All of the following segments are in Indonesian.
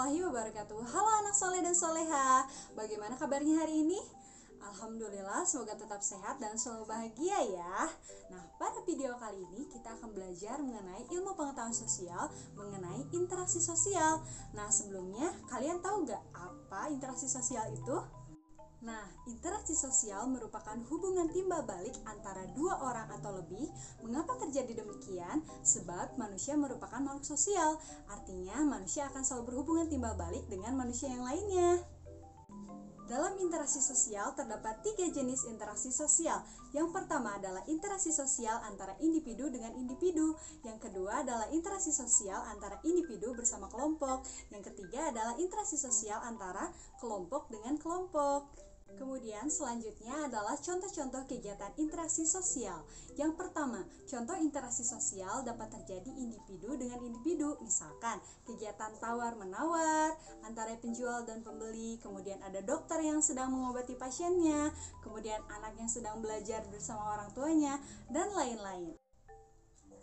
warahmatullahi wabarakatuh. Halo anak soleh dan soleha, bagaimana kabarnya hari ini? Alhamdulillah, semoga tetap sehat dan selalu bahagia ya. Nah, pada video kali ini kita akan belajar mengenai ilmu pengetahuan sosial, mengenai interaksi sosial. Nah, sebelumnya kalian tahu gak apa interaksi sosial itu? Nah, interaksi sosial merupakan hubungan timbal balik antara dua orang atau lebih. Mengapa terjadi demikian? Sebab manusia merupakan makhluk sosial. Artinya, manusia akan selalu berhubungan timbal balik dengan manusia yang lainnya. Dalam interaksi sosial terdapat 3 jenis interaksi sosial. Yang pertama adalah interaksi sosial antara individu dengan individu. Yang kedua adalah interaksi sosial antara individu bersama kelompok. Yang ketiga adalah interaksi sosial antara kelompok dengan kelompok. Kemudian selanjutnya adalah contoh-contoh kegiatan interaksi sosial. Yang pertama, contoh interaksi sosial dapat terjadi individu dengan individu. Misalkan kegiatan tawar-menawar antara penjual dan pembeli. Kemudian ada dokter yang sedang mengobati pasiennya. Kemudian anak yang sedang belajar bersama orang tuanya, dan lain-lain.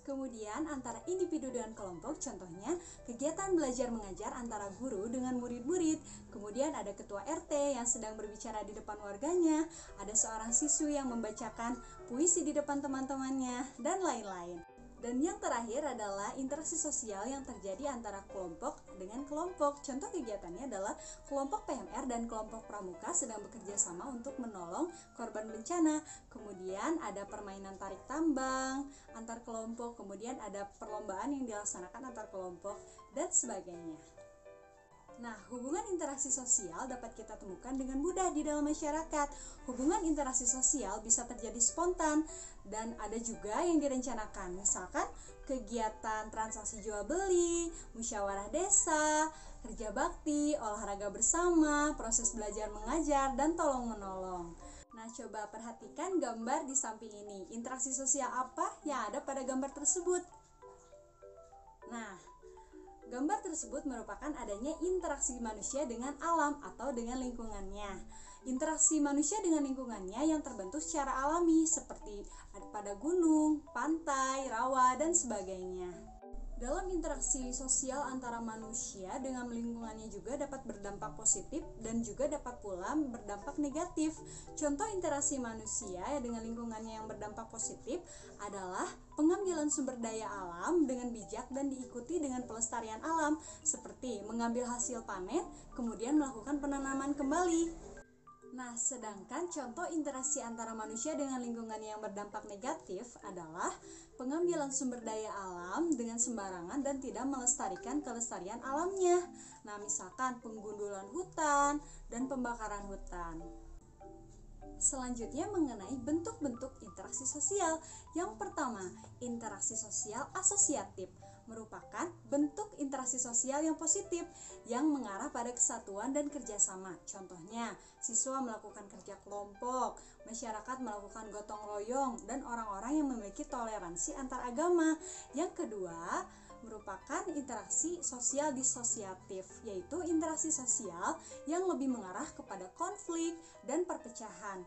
Kemudian antara individu dengan kelompok, contohnya kegiatan belajar mengajar antara guru dengan murid-murid. Kemudian ada ketua RT yang sedang berbicara di depan warganya, ada seorang siswi yang membacakan puisi di depan teman-temannya, dan lain-lain. Dan yang terakhir adalah interaksi sosial yang terjadi antara kelompok dengan kelompok. Contoh kegiatannya adalah kelompok PMR dan kelompok pramuka sedang bekerja sama untuk menolong korban bencana. Kemudian ada permainan tarik tambang antar kelompok, kemudian ada perlombaan yang dilaksanakan antar kelompok, dan sebagainya. Nah, hubungan interaksi sosial dapat kita temukan dengan mudah di dalam masyarakat. Hubungan interaksi sosial bisa terjadi spontan dan ada juga yang direncanakan. Misalkan kegiatan transaksi jual beli, musyawarah desa, kerja bakti, olahraga bersama, proses belajar mengajar, dan tolong menolong. Nah, coba perhatikan gambar di samping ini. Interaksi sosial apa yang ada pada gambar tersebut? Nah, gambar tersebut merupakan adanya interaksi manusia dengan alam atau dengan lingkungannya. Interaksi manusia dengan lingkungannya yang terbentuk secara alami seperti pada gunung, pantai, rawa, dan sebagainya. Dalam interaksi sosial antara manusia dengan lingkungannya juga dapat berdampak positif dan juga dapat pula berdampak negatif. Contoh interaksi manusia dengan lingkungannya yang berdampak positif adalah pengambilan sumber daya alam dengan bijak dan diikuti dengan pelestarian alam, seperti mengambil hasil panen, kemudian melakukan penanaman kembali. Nah, sedangkan contoh interaksi antara manusia dengan lingkungan yang berdampak negatif adalah pengambilan sumber daya alam dengan sembarangan dan tidak melestarikan kelestarian alamnya. Nah, misalkan penggundulan hutan dan pembakaran hutan. Selanjutnya mengenai bentuk-bentuk interaksi sosial. Yang pertama, interaksi sosial asosiatif merupakan bentuk interaksi sosial yang positif yang mengarah pada kesatuan dan kerjasama. Contohnya, siswa melakukan kerja kelompok, masyarakat melakukan gotong royong, dan orang-orang yang memiliki toleransi antar agama. Yang kedua, merupakan interaksi sosial disosiatif, yaitu interaksi sosial yang lebih mengarah kepada konflik dan perpecahan,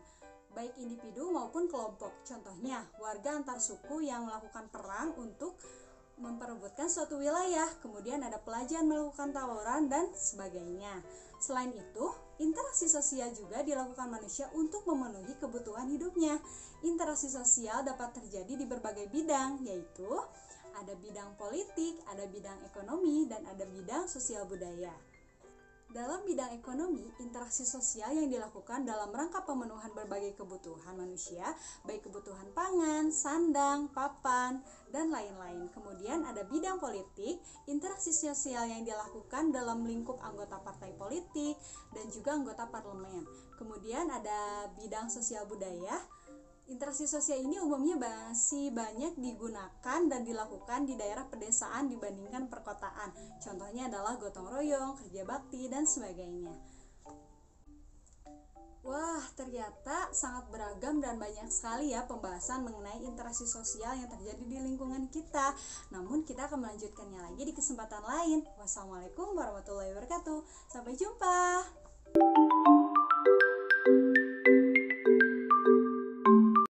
baik individu maupun kelompok. Contohnya, warga antar suku yang melakukan perang untuk memperebutkan suatu wilayah, kemudian ada pelajar melakukan tawuran, dan sebagainya. Selain itu, interaksi sosial juga dilakukan manusia untuk memenuhi kebutuhan hidupnya. Interaksi sosial dapat terjadi di berbagai bidang, yaitu ada bidang politik, ada bidang ekonomi, dan ada bidang sosial budaya. Dalam bidang ekonomi, interaksi sosial yang dilakukan dalam rangka pemenuhan berbagai kebutuhan manusia, baik kebutuhan pangan, sandang, papan, dan lain-lain. Kemudian ada bidang politik, interaksi sosial yang dilakukan dalam lingkup anggota partai politik dan juga anggota parlemen. Kemudian ada bidang sosial budaya. Interaksi sosial ini umumnya masih banyak digunakan dan dilakukan di daerah pedesaan dibandingkan perkotaan. Contohnya adalah gotong royong, kerja bakti, dan sebagainya. Wah, ternyata sangat beragam dan banyak sekali ya pembahasan mengenai interaksi sosial yang terjadi di lingkungan kita. Namun kita akan melanjutkannya lagi di kesempatan lain. Wassalamualaikum warahmatullahi wabarakatuh. Sampai jumpa.